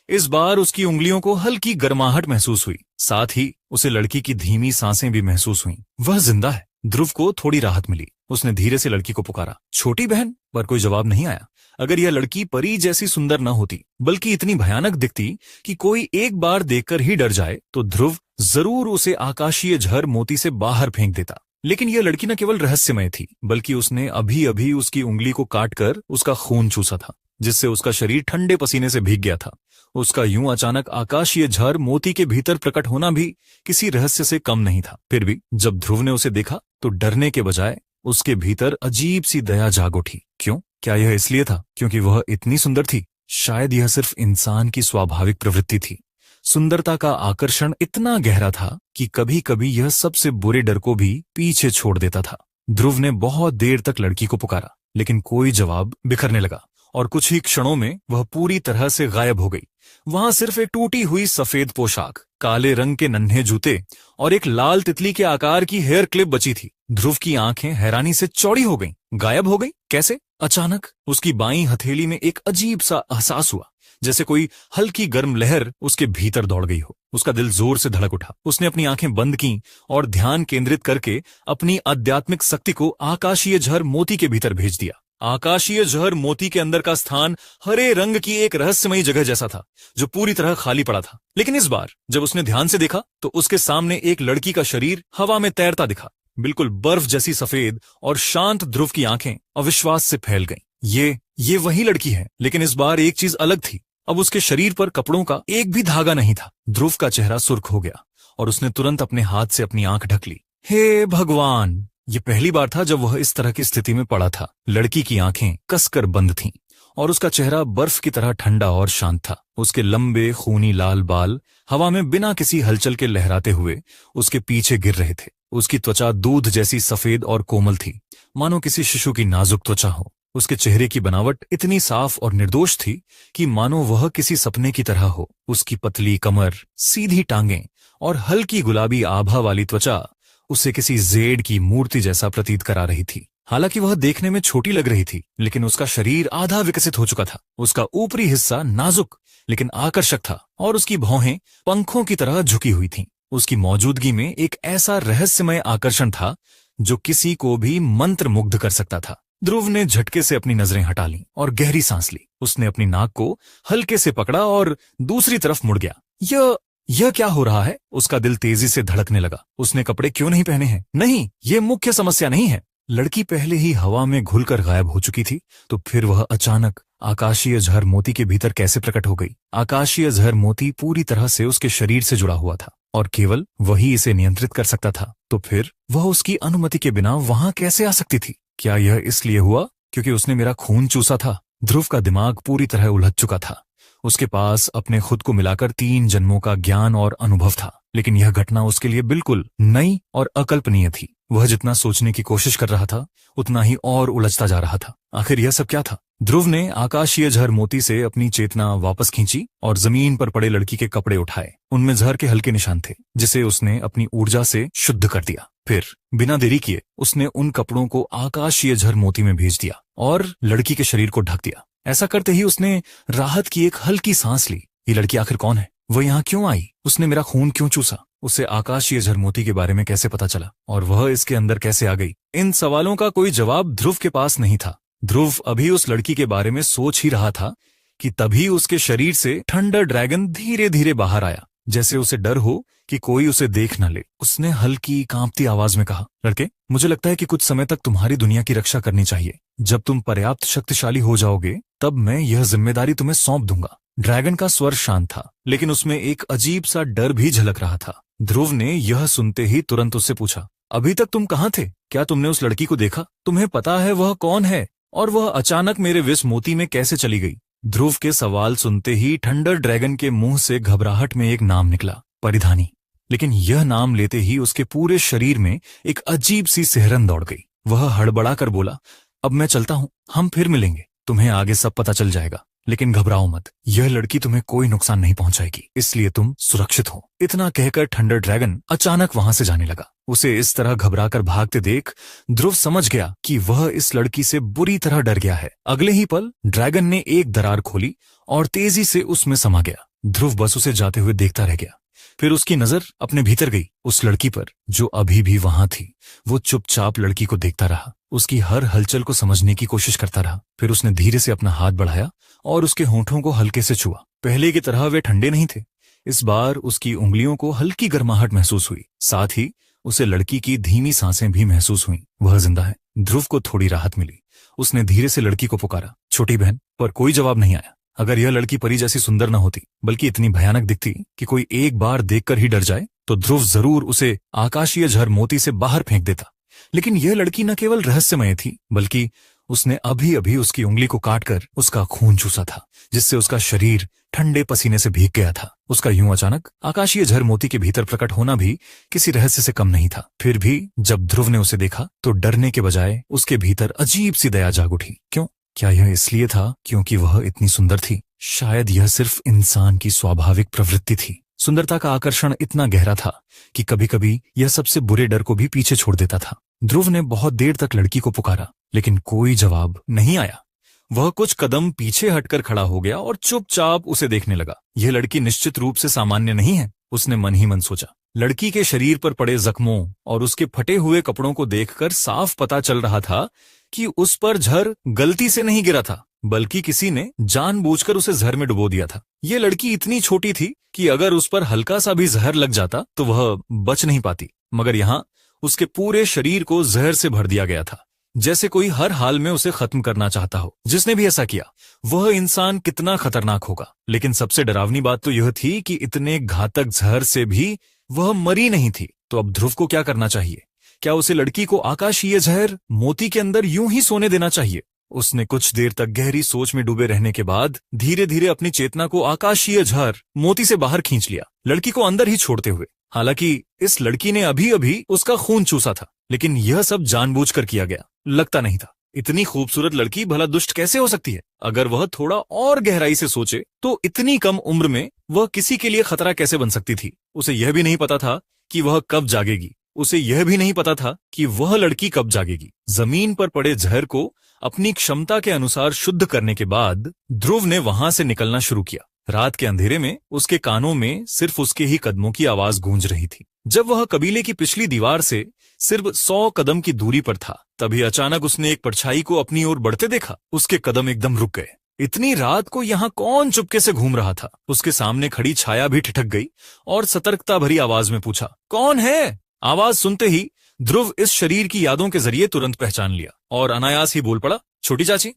इस बार उसकी उंगलियों को हल्की गर्माहट महसूस हुई। साथ ही उसे लड़की की धीमी सांसें भी महसूस हुईं। वह जिंदा है। ध्रुव को थोड़ी राहत मिली। उसने धीरे से लड़की को पुकारा, छोटी बहन, पर कोई जवाब नहीं आया। अगर यह लड़की परी जैसी सुंदर न होती, बल्कि इतनी भयानक दिखती कि कोई एक बार देखकर ही डर जाए, तो ध्रुव जरूर उसे आकाशीय झर मोती से बाहर फेंक देता। लेकिन यह लड़की न केवल रहस्यमय थी, बल्कि उसने अभी अभी उसकी उंगली को काटकर उसका खून चूसा था, जिससे उसका शरीर ठंडे पसीने से भीग गया था। उसका यूं अचानक आकाशीय झर मोती के भीतर प्रकट होना भी किसी रहस्य से कम नहीं था। फिर भी जब ध्रुव ने उसे देखा तो डरने के बजाय उसके भीतर अजीब सी दया जाग उठी। क्यों? क्या यह इसलिए था क्योंकि वह इतनी सुंदर थी? शायद यह सिर्फ इंसान की स्वाभाविक प्रवृत्ति थी। सुंदरता का आकर्षण इतना गहरा था कि कभी कभी यह सबसे बुरे डर को भी पीछे छोड़ देता था। ध्रुव ने बहुत देर तक लड़की को पुकारा, लेकिन कोई जवाब बिखरने लगा और कुछ ही क्षणों में वह पूरी तरह से गायब हो गई। वहां सिर्फ एक टूटी हुई सफेद पोशाक, काले रंग के नन्हे जूते और एक लाल तितली के आकार की हेयर क्लिप बची थी। ध्रुव की आंखें हैरानी से चौड़ी हो गईं। गायब हो गई? कैसे? अचानक उसकी बाईं हथेली में एक अजीब सा एहसास हुआ, जैसे कोई हल्की गर्म लहर उसके भीतर दौड़ गई हो। उसका दिल जोर से धड़क उठा। उसने अपनी आंखें बंद की और ध्यान केंद्रित करके अपनी आध्यात्मिक शक्ति को आकाशीय झर मोती के भीतर भेज दिया। आकाशीय झर मोती के अंदर का स्थान हरे रंग की एक रहस्यमयी जगह जैसा था, जो पूरी तरह खाली पड़ा था। लेकिन इस बार जब उसने ध्यान से देखा तो उसके सामने एक लड़की का शरीर हवा में तैरता दिखा, बिल्कुल बर्फ जैसी सफेद और शांत। ध्रुव की आंखें अविश्वास से फैल गईं। ये वही लड़की है, लेकिन इस बार एक चीज अलग थी। अब उसके शरीर पर कपड़ों का एक भी धागा नहीं था। ध्रुव का चेहरा सुर्ख हो गया और उसने तुरंत अपने हाथ से अपनी आंख ढक ली। हे भगवान! ये पहली बार था जब वह इस तरह की स्थिति में पड़ा था। लड़की की आंखें कसकर बंद थीं और उसका चेहरा बर्फ की तरह ठंडा और शांत था। उसके लंबे खूनी लाल बाल हवा में बिना किसी हलचल के लहराते हुए उसके पीछे गिर रहे थे। उसकी त्वचा दूध जैसी सफेद और कोमल थी, मानो किसी शिशु की नाजुक त्वचा हो। उसके चेहरे की बनावट इतनी साफ और निर्दोष थी कि मानो वह किसी सपने की तरह हो। उसकी पतली कमर, सीधी टांगें और हल्की गुलाबी आभा वाली त्वचा उसे किसी जेड की मूर्ति जैसा प्रतीत करा रही थी। हालांकि वह देखने में छोटी लग रही थी, लेकिन उसका शरीर आधा विकसित हो चुका था। उसका ऊपरी हिस्सा नाजुक लेकिन आकर्षक था और उसकी भौहें पंखों की तरह झुकी हुई थीं। उसकी मौजूदगी में एक ऐसा रहस्यमय आकर्षण था जो किसी को भी मंत्रमुग्ध कर सकता था। ध्रुव ने झटके से अपनी नजरें हटा लीं और गहरी सांस ली। उसने अपनी नाक को हल्के से पकड़ा और दूसरी तरफ मुड़ गया। यह क्या हो रहा है? उसका दिल तेजी से धड़कने लगा। उसने कपड़े क्यों नहीं पहने हैं? नहीं, यह मुख्य समस्या नहीं है। लड़की पहले ही हवा में घुलकर गायब हो चुकी थी, तो फिर वह अचानक आकाशीय झर मोती के भीतर कैसे प्रकट हो गई? आकाशीय झर मोती पूरी तरह से उसके शरीर से जुड़ा हुआ था और केवल वही इसे नियंत्रित कर सकता था। तो फिर वह उसकी अनुमति के बिना वहां कैसे आ सकती थी? क्या यह इसलिए हुआ क्योंकि उसने मेरा खून चूसा था? ध्रुव का दिमाग पूरी तरह उलझ चुका था। उसके पास अपने खुद को मिलाकर 3 जन्मों का ज्ञान और अनुभव था, लेकिन यह घटना उसके लिए बिल्कुल नई और अकल्पनीय थी। वह जितना सोचने की कोशिश कर रहा था, उतना ही और उलझता जा रहा था। आखिर यह सब क्या था? ध्रुव ने आकाशीय झर मोती से अपनी चेतना वापस खींची और जमीन पर पड़े लड़की के कपड़े उठाए। उनमें झर के हल्के निशान थे, जिसे उसने अपनी ऊर्जा से शुद्ध कर दिया। फिर बिना देरी किए उसने उन कपड़ों को आकाशीय झर मोती में भेज दिया और लड़की के शरीर को ढक दिया। ऐसा करते ही उसने राहत की एक हल्की सांस ली। ये लड़की आखिर कौन है? वह यहाँ क्यों आई? उसने मेरा खून क्यों चूसा? उसे आकाशीय झर मोती के बारे में कैसे पता चला और वह इसके अंदर कैसे आ गई? इन सवालों का कोई जवाब ध्रुव के पास नहीं था। ध्रुव अभी उस लड़की के बारे में सोच ही रहा था कि तभी उसके शरीर से थंडर ड्रैगन धीरे धीरे बाहर आया, जैसे उसे डर हो कि कोई उसे देख न ले। उसने हल्की कांपती आवाज में कहा, लड़के, मुझे लगता है कि कुछ समय तक तुम्हारी दुनिया की रक्षा करनी चाहिए। जब तुम पर्याप्त शक्तिशाली हो जाओगे, तब मैं यह जिम्मेदारी तुम्हें सौंप दूंगा। ड्रैगन का स्वर शांत था, लेकिन उसमें एक अजीब सा डर भी झलक रहा था। ध्रुव ने यह सुनते ही तुरंत उससे पूछा, अभी तक तुम कहाँ थे? क्या तुमने उस लड़की को देखा? तुम्हें पता है वह कौन है और वह अचानक मेरे विष मोती में कैसे चली गई? ध्रुव के सवाल सुनते ही थंडर ड्रैगन के मुंह से घबराहट में एक नाम निकला, परिधानी। लेकिन यह नाम लेते ही उसके पूरे शरीर में एक अजीब सी सिहरन दौड़ गई। वह हड़बड़ा कर बोला, अब मैं चलता हूं, हम फिर मिलेंगे, तुम्हें आगे सब पता चल जाएगा, लेकिन घबराओ मत, यह लड़की तुम्हें कोई नुकसान नहीं पहुंचाएगी, इसलिए तुम सुरक्षित हो। इतना कहकर थंडर ड्रैगन अचानक वहां से जाने लगा। उसे इस तरह घबराकर भागते देख ध्रुव समझ गया कि वह इस लड़की से बुरी तरह डर गया है। अगले ही पल ड्रैगन ने एक दरार खोली और तेजी से उसमें समा गया। ध्रुव बस उसे जाते हुए देखता रह गया। फिर उसकी नजर अपने भीतर गई, उस लड़की पर जो अभी भी वहां थी। वो चुपचाप लड़की को देखता रहा, उसकी हर हलचल को समझने की कोशिश करता रहा। फिर उसने धीरे से अपना हाथ बढ़ाया और उसके होंठों को हल्के से छुआ। पहले की तरह वे ठंडे नहीं थे, इस बार उसकी उंगलियों को हल्की गर्माहट महसूस हुई। साथ ही उसे लड़की की धीमी सांसें भी महसूस हुईं। वह जिंदा है। ध्रुव को थोड़ी राहत मिली। उसने धीरे से लड़की को पुकारा, छोटी बहन, पर कोई जवाब नहीं आया। अगर यह लड़की परी जैसी सुंदर न होती, बल्कि इतनी भयानक दिखती कि कोई एक बार देखकर ही डर जाए, तो ध्रुव जरूर उसे आकाशीय झर मोती से बाहर फेंक देता। लेकिन यह लड़की न केवल रहस्यमय थी, बल्कि उसने अभी अभी उसकी उंगली को काटकर उसका खून चूसा था, जिससे उसका शरीर ठंडे पसीने से भीग गया था। उसका यूं अचानक आकाशीय झर मोती के भीतर प्रकट होना भी किसी रहस्य से कम नहीं था। फिर भी जब ध्रुव ने उसे देखा तो डरने के बजाय उसके भीतर अजीब सी दया जाग उठी। क्यों? क्या यह इसलिए था क्योंकि वह इतनी सुंदर थी? शायद यह सिर्फ इंसान की स्वाभाविक प्रवृत्ति थी। सुंदरता का आकर्षण इतना गहरा था कि कभी कभी यह सबसे बुरे डर को भी पीछे छोड़ देता था। ध्रुव ने बहुत देर तक लड़की को पुकारा, लेकिन कोई जवाब नहीं आया। वह कुछ कदम पीछे हटकर खड़ा हो गया और चुपचाप उसे देखने लगा। यह लड़की निश्चित रूप से सामान्य नहीं है, उसने मन ही मन सोचा। लड़की के शरीर पर पड़े जख्मों और उसके फटे हुए कपड़ों को देखकर साफ पता चल रहा था कि उस पर झर गलती से नहीं गिरा था, बल्कि किसी ने जानबूझकर उसे जहर में डुबो दिया था। यह लड़की इतनी छोटी थी कि अगर उस पर हल्का सा भी जहर लग जाता तो वह बच नहीं पाती, मगर यहाँ उसके पूरे शरीर को जहर से भर दिया गया था, जैसे कोई हर हाल में उसे खत्म करना चाहता हो। जिसने भी ऐसा किया वह इंसान कितना खतरनाक होगा। लेकिन सबसे डरावनी बात तो यह थी कि इतने घातक जहर से भी वह मरी नहीं थी। तो अब ध्रुव को क्या करना चाहिए? क्या उसे लड़की को आकाशीय जहर मोती के अंदर यूं ही सोने देना चाहिए? उसने कुछ देर तक गहरी सोच में डूबे रहने के बाद धीरे धीरे अपनी चेतना को आकाशीय झर मोती से बाहर खींच लिया, लड़की को अंदर ही छोड़ते हुए। हालांकि इस लड़की ने अभी अभी उसका खून चूसा था, लेकिन यह सब जानबूझकर किया गया लगता नहीं था। इतनी खूबसूरत लड़की भला दुष्ट कैसे हो सकती है? अगर वह थोड़ा और गहराई से सोचे तो इतनी कम उम्र में वह किसी के लिए खतरा कैसे बन सकती थी? उसे यह भी नहीं पता था कि वह कब जागेगी। उसे यह भी नहीं पता था कि वह लड़की कब जागेगी। जमीन पर पड़े जहर को अपनी क्षमता के अनुसार शुद्ध करने के बाद ध्रुव ने वहां से निकलना शुरू किया। रात के अंधेरे में उसके कानों में सिर्फ उसके ही कदमों की आवाज गूंज रही थी। जब वह कबीले की पिछली दीवार से सिर्फ 100 कदम की दूरी पर था, तभी अचानक उसने एक परछाई को अपनी ओर बढ़ते देखा। उसके कदम एकदम रुक गए। इतनी रात को यहाँ कौन चुपके से घूम रहा था? उसके सामने खड़ी छाया भी ठिठक गई और सतर्कता भरी आवाज में पूछा, कौन है? आवाज सुनते ही ध्रुव इस शरीर की यादों के जरिए तुरंत पहचान लिया और अनायास ही बोल पड़ा, छोटी चाची।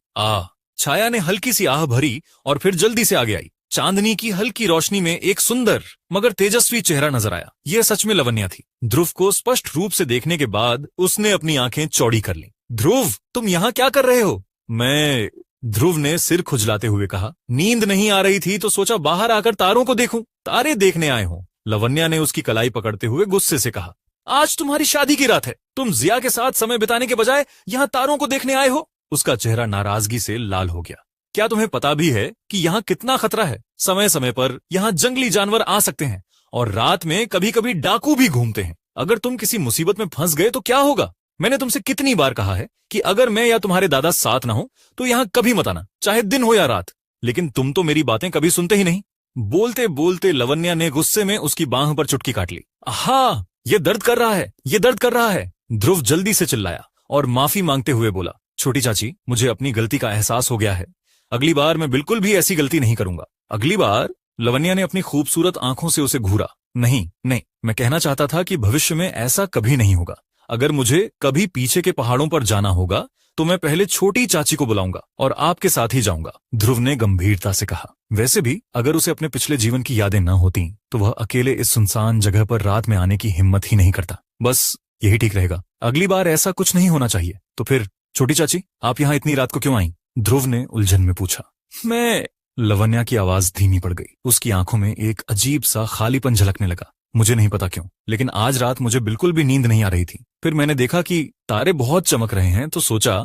छाया ने हल्की सी आह भरी और फिर जल्दी से आगे आई। चांदनी की हल्की रोशनी में एक सुंदर मगर तेजस्वी चेहरा नजर आया। यह सच में लवन्या थी। ध्रुव को स्पष्ट रूप से देखने के बाद उसने अपनी आंखें चौड़ी कर ली। ध्रुव, तुम यहाँ क्या कर रहे हो? ध्रुव ने सिर खुजलाते हुए कहा, नींद नहीं आ रही थी तो सोचा बाहर आकर तारों को देखूं। तारे देखने आए हो? लवन्या ने उसकी कलाई पकड़ते हुए गुस्से से कहा, आज तुम्हारी शादी की रात है, तुम जिया के साथ समय बिताने के बजाय यहाँ तारों को देखने आए हो? उसका चेहरा नाराजगी से लाल हो गया। क्या तुम्हें पता भी है कि यहाँ कितना खतरा है? समय समय पर यहाँ जंगली जानवर आ सकते हैं और रात में कभी कभी डाकू भी घूमते हैं। अगर तुम किसी मुसीबत में फंस गए तो क्या होगा? मैंने तुमसे कितनी बार कहा है कि अगर मैं या तुम्हारे दादा साथ ना हो तो यहाँ कभी मत आना, चाहे दिन हो या रात। लेकिन तुम तो मेरी बातें कभी सुनते ही नहीं। बोलते बोलते लवन्या ने गुस्से में उसकी बांह पर चुटकी काट ली। आहा, ये दर्द कर रहा है, ये दर्द कर रहा है। ध्रुव जल्दी से चिल्लाया और माफी मांगते हुए बोला, छोटी चाची, मुझे अपनी गलती का एहसास हो गया है। अगली बार मैं बिल्कुल भी ऐसी गलती नहीं करूंगा। अगली बार? लवन्या ने अपनी खूबसूरत आंखों से उसे घूरा। नहीं, मैं कहना चाहता था कि भविष्य में ऐसा कभी नहीं होगा। अगर मुझे कभी पीछे के पहाड़ों पर जाना होगा तो मैं पहले छोटी चाची को बुलाऊंगा और आपके साथ ही जाऊंगा, ध्रुव ने गंभीरता से कहा। वैसे भी अगर उसे अपने पिछले जीवन की यादें न होती तो वह अकेले इस सुनसान जगह पर रात में आने की हिम्मत ही नहीं करता। बस यही ठीक रहेगा, अगली बार ऐसा कुछ नहीं होना चाहिए। तो फिर छोटी चाची, आप यहाँ इतनी रात को क्यों आई? ध्रुव ने उलझन में पूछा। मैं लवन्या की आवाज धीमी पड़ गई। उसकी आंखों में एक अजीब सा खालीपन झलकने लगा। मुझे नहीं पता क्यों, लेकिन आज रात मुझे बिल्कुल भी नींद नहीं आ रही थी। फिर मैंने देखा कि तारे बहुत चमक रहे हैं तो सोचा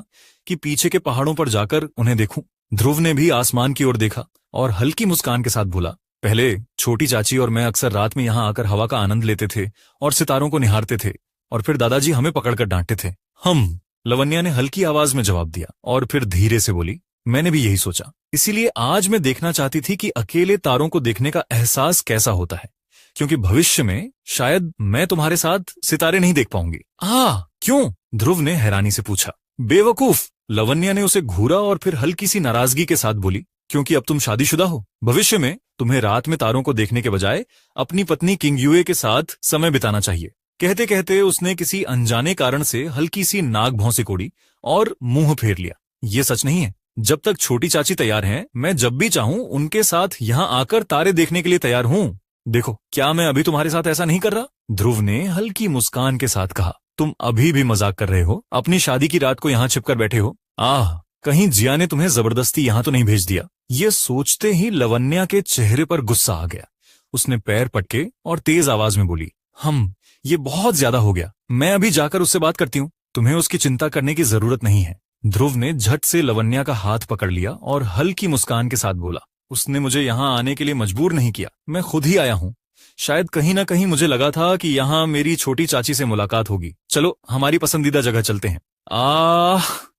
कि पीछे के पहाड़ों पर जाकर उन्हें देखूं। ध्रुव ने भी आसमान की ओर देखा और हल्की मुस्कान के साथ बोला, पहले छोटी चाची और मैं अक्सर रात में यहाँ आकर हवा का आनंद लेते थे और सितारों को निहारते थे, और फिर दादाजी हमें पकड़कर डांटते थे। लवन्या ने हल्की आवाज में जवाब दिया और फिर धीरे से बोली, मैंने भी यही सोचा, इसीलिए आज मैं देखना चाहती थी कि अकेले तारों को देखने का एहसास कैसा होता है, क्योंकि भविष्य में शायद मैं तुम्हारे साथ सितारे नहीं देख पाऊंगी। क्यों? ध्रुव ने हैरानी से पूछा। बेवकूफ, लवन्या ने उसे घूरा और फिर हल्की सी नाराजगी के साथ बोली, क्योंकि अब तुम शादीशुदा हो। भविष्य में तुम्हें रात में तारों को देखने के बजाय अपनी पत्नी किंगयुए के साथ समय बिताना चाहिए। कहते कहते उसने किसी अनजाने कारण से हल्की सी नाक भौं से कोड़ी और मुंह फेर लिया। ये सच नहीं है। जब तक छोटी चाची तैयार हैं, मैं जब भी चाहूं उनके साथ यहाँ आकर तारे देखने के लिए तैयार हूं। देखो, क्या मैं अभी तुम्हारे साथ ऐसा नहीं कर रहा? ध्रुव ने हल्की मुस्कान के साथ कहा। तुम अभी भी मजाक कर रहे हो? अपनी शादी की रात को यहाँ छिपकर बैठे हो? कहीं जिया ने तुम्हें जबरदस्ती यहाँ तो नहीं भेज दिया? ये सोचते ही लवन्या के चेहरे पर गुस्सा आ गया। उसने पैर पटके और तेज आवाज में बोली, ये बहुत ज्यादा हो गया। मैं अभी जाकर उससे बात करती हूँ। तुम्हें उसकी चिंता करने की जरूरत नहीं है। ध्रुव ने झट से लवन्या का हाथ पकड़ लिया और हल्की मुस्कान के साथ बोला, उसने मुझे यहाँ आने के लिए मजबूर नहीं किया, मैं खुद ही आया हूँ। शायद कहीं ना कहीं मुझे लगा था कि यहाँ मेरी छोटी चाची से मुलाकात होगी। चलो हमारी पसंदीदा जगह चलते हैं।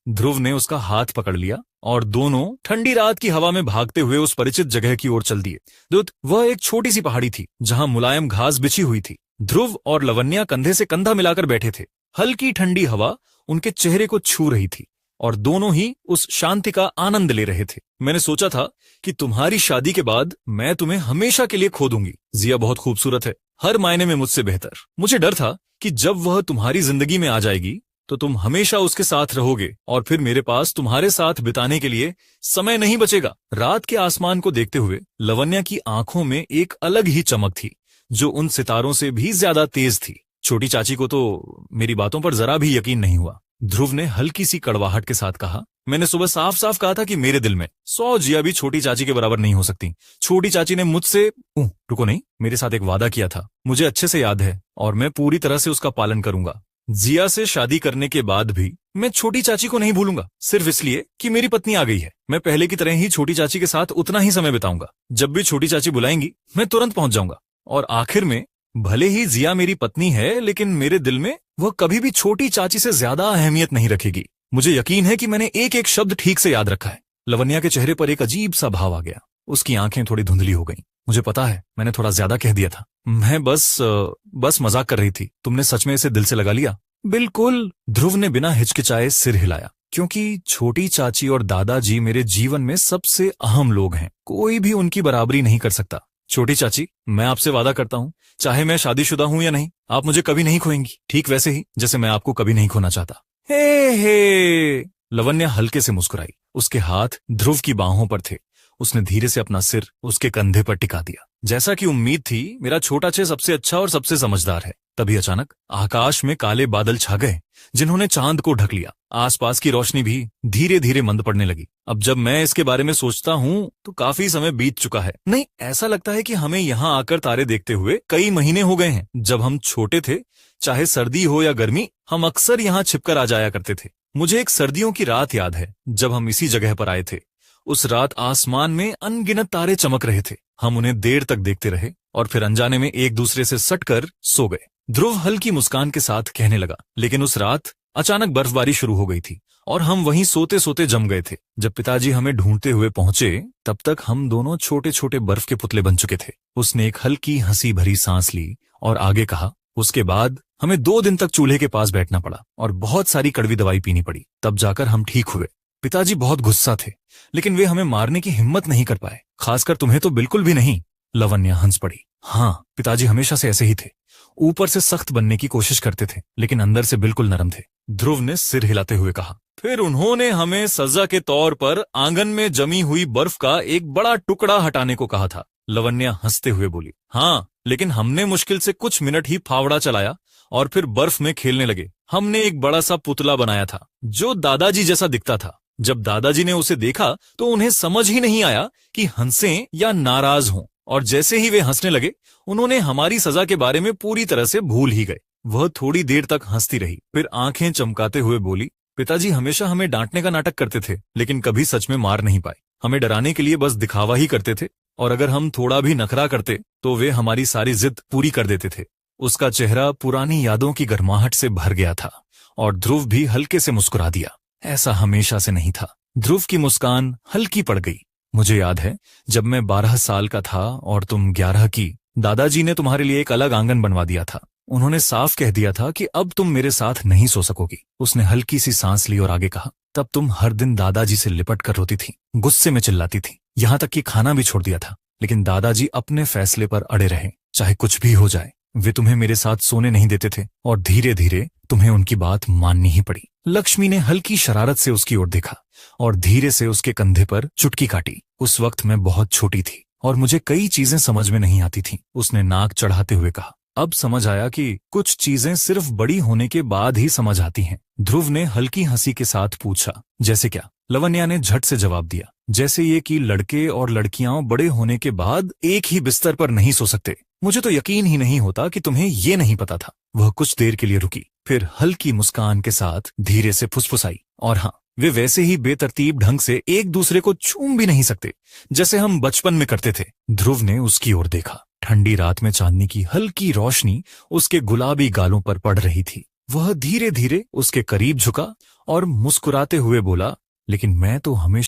ध्रुव ने उसका हाथ पकड़ लिया और दोनों ठंडी रात की हवा में भागते हुए उस परिचित जगह की ओर चल दिए। वह एक छोटी सी पहाड़ी थी जहाँ मुलायम घास बिछी हुई थी। ध्रुव और लवन्या कंधे से कंधा मिलाकर बैठे थे। हल्की ठंडी हवा उनके चेहरे को छू रही थी और दोनों ही उस शांति का आनंद ले रहे थे। मैंने सोचा था कि तुम्हारी शादी के बाद मैं तुम्हें हमेशा के लिए खो दूंगी। जिया बहुत खूबसूरत है, हर मायने में मुझसे बेहतर। मुझे डर था कि जब वह तुम्हारी जिंदगी में आ जाएगी तो तुम हमेशा उसके साथ रहोगे और फिर मेरे पास तुम्हारे साथ बिताने के लिए समय नहीं बचेगा। रात के आसमान को देखते हुए लवन्या की आंखों में एक अलग ही चमक थी जो उन सितारों से भी ज्यादा तेज थी। छोटी चाची को तो मेरी बातों पर जरा भी यकीन नहीं हुआ। ध्रुव ने हल्की सी कड़वाहट के साथ कहा, मैंने सुबह साफ साफ कहा था कि मेरे दिल में 100 जिया भी छोटी चाची के बराबर नहीं हो सकती। छोटी चाची ने मुझसे रुको नहीं, मेरे साथ एक वादा किया था, मुझे अच्छे से याद है और मैं पूरी तरह से उसका पालन करूंगा। जिया से शादी करने के बाद भी मैं छोटी चाची को नहीं भूलूंगा, सिर्फ इसलिए कि मेरी पत्नी आ गई है। मैं पहले की तरह ही छोटी चाची के साथ उतना ही समय बिताऊंगा। जब भी छोटी चाची बुलाएंगी मैं तुरंत पहुंच जाऊंगा। और आखिर में भले ही जिया मेरी पत्नी है, लेकिन मेरे दिल में वह कभी भी छोटी चाची से ज्यादा अहमियत नहीं रखेगी। मुझे यकीन है कि मैंने एक एक शब्द ठीक से याद रखा है। लवन्या के चेहरे पर एक अजीब सा भाव आ गया। उसकी आंखें थोड़ी धुंधली हो गईं। मुझे पता है, मैंने थोड़ा ज्यादा कह दिया था। मैं बस मजाक कर रही थी। तुमने सच में इसे दिल से लगा लिया? बिल्कुल, ध्रुव ने बिना हिचकिचाए सिर हिलाया, क्योंकि छोटी चाची और दादाजी मेरे जीवन में सबसे अहम लोग हैं। कोई भी उनकी बराबरी नहीं कर सकता। छोटी चाची, मैं आपसे वादा करता हूँ, चाहे मैं शादीशुदा हूँ या नहीं, आप मुझे कभी नहीं खोएंगी, ठीक वैसे ही जैसे मैं आपको कभी नहीं खोना चाहता। हे लवन्या हल्के से मुस्कुराई। उसके हाथ ध्रुव की बाहों पर थे। उसने धीरे से अपना सिर उसके कंधे पर टिका दिया। जैसा कि उम्मीद थी, मेरा छोटा चे सबसे अच्छा और सबसे समझदार है। तभी अचानक आकाश में काले बादल छा गए जिन्होंने चांद को ढक लिया। आसपास की रोशनी भी धीरे धीरे मंद पड़ने लगी। अब जब मैं इसके बारे में सोचता हूँ तो काफी समय बीत चुका है। नहीं, ऐसा लगता है कि हमें यहाँ आकर तारे देखते हुए कई महीने हो गए हैं। जब हम छोटे थे, चाहे सर्दी हो या गर्मी, हम अक्सर यहाँ छिपकर आ जाया करते थे। मुझे एक सर्दियों की रात याद है जब हम इसी जगह पर आए थे। उस रात आसमान में अनगिनत तारे चमक रहे थे। हम उन्हें देर तक देखते रहे और फिर अनजाने में एक दूसरे से सटकर सो गए। ध्रुव हल्की मुस्कान के साथ कहने लगा, लेकिन उस रात अचानक बर्फबारी शुरू हो गई थी और हम वहीं सोते सोते जम गए थे। जब पिताजी हमें ढूंढते हुए पहुंचे, तब तक हम दोनों छोटे छोटे बर्फ के पुतले बन चुके थे। उसने एक हल्की हंसी भरी सांस ली और आगे कहा, उसके बाद हमें 2 दिन तक चूल्हे के पास बैठना पड़ा और बहुत सारी कड़वी दवाई पीनी पड़ी। तब जाकर हम ठीक हुए। पिताजी बहुत गुस्सा थे, लेकिन वे हमें मारने की हिम्मत नहीं कर पाए, खासकर तुम्हें तो बिल्कुल भी नहीं। लवन्या हंस पड़ी। हाँ, पिताजी हमेशा से ऐसे ही थे। ऊपर से सख्त बनने की कोशिश करते थे, लेकिन अंदर से बिल्कुल नरम थे। ध्रुव ने सिर हिलाते हुए कहा। फिर उन्होंने हमें सजा के तौर पर आंगन में जमी हुई बर्फ का एक बड़ा टुकड़ा हटाने को कहा था। लवन्या हंसते हुए बोली। हाँ, लेकिन हमने मुश्किल से कुछ मिनट ही फावड़ा चलाया और फिर बर्फ में खेलने लगे। हमने एक बड़ा सा पुतला बनाया था जो दादाजी जैसा दिखता था। जब दादाजी ने उसे देखा तो उन्हें समझ ही नहीं आया कि हंसें या नाराज हों, और जैसे ही वे हंसने लगे उन्होंने हमारी सजा के बारे में पूरी तरह से भूल ही गए। वह थोड़ी देर तक हंसती रही, फिर आंखें चमकाते हुए बोली, पिताजी हमेशा हमें डांटने का नाटक करते थे, लेकिन कभी सच में मार नहीं पाए। हमें डराने के लिए बस दिखावा ही करते थे, और अगर हम थोड़ा भी नखरा करते तो वे हमारी सारी जिद पूरी कर देते थे। उसका चेहरा पुरानी यादों की गर्माहट से भर गया था और ध्रुव भी हल्के से मुस्कुरा दिया। ऐसा हमेशा से नहीं था। ध्रुव की मुस्कान हल्की पड़ गई। मुझे याद है जब मैं 12 साल का था और तुम 11 की, दादाजी ने तुम्हारे लिए एक अलग आंगन बनवा दिया था। उन्होंने साफ कह दिया था कि अब तुम मेरे साथ नहीं सो सकोगी। उसने हल्की सी सांस ली और आगे कहा, तब तुम हर दिन दादाजी से लिपट कर रोती थी, गुस्से में चिल्लाती थी, यहाँ तक कि खाना भी छोड़ दिया था। लेकिन दादाजी अपने फैसले पर अड़े रहे, चाहे कुछ भी हो जाए। वे तुम्हें मेरे साथ सोने नहीं देते थे और धीरे धीरे तुम्हें उनकी बात माननी ही पड़ी। लक्ष्मी ने हल्की शरारत से उसकी ओर देखा और धीरे से उसके कंधे पर चुटकी काटी। उस वक्त मैं बहुत छोटी थी और मुझे कई चीजें समझ में नहीं आती थी। उसने नाक चढ़ाते हुए कहा, अब समझ आया कि कुछ चीजें सिर्फ बड़ी होने के बाद ही समझ आती हैं। ध्रुव ने हल्की हंसी के साथ पूछा, जैसे क्या? लवन्या ने झट से जवाब दिया, जैसे ये कि लड़के और लड़कियां बड़े होने के बाद एक ही बिस्तर पर नहीं सो सकते। मुझे तो यकीन ही नहीं होता कि तुम्हें ये नहीं पता था। वह कुछ देर के लिए रुकी, फिर हल्की मुस्कान के साथ धीरे से फुसफुसाई, और हाँ, वे वैसे ही बेतरतीब ढंग से एक दूसरे को छूम भी नहीं सकते जैसे हम बचपन में करते थे। ध्रुव ने उसकी ओर देखा। ठंडी रात में चांदनी की हल्की रोशनी उसके गुलाबी गालों पर पड़ रही थी। वह धीरे धीरे उसके करीब झुका और मुस्कुराते हुए बोला, लेकिन मैं तो हमेशा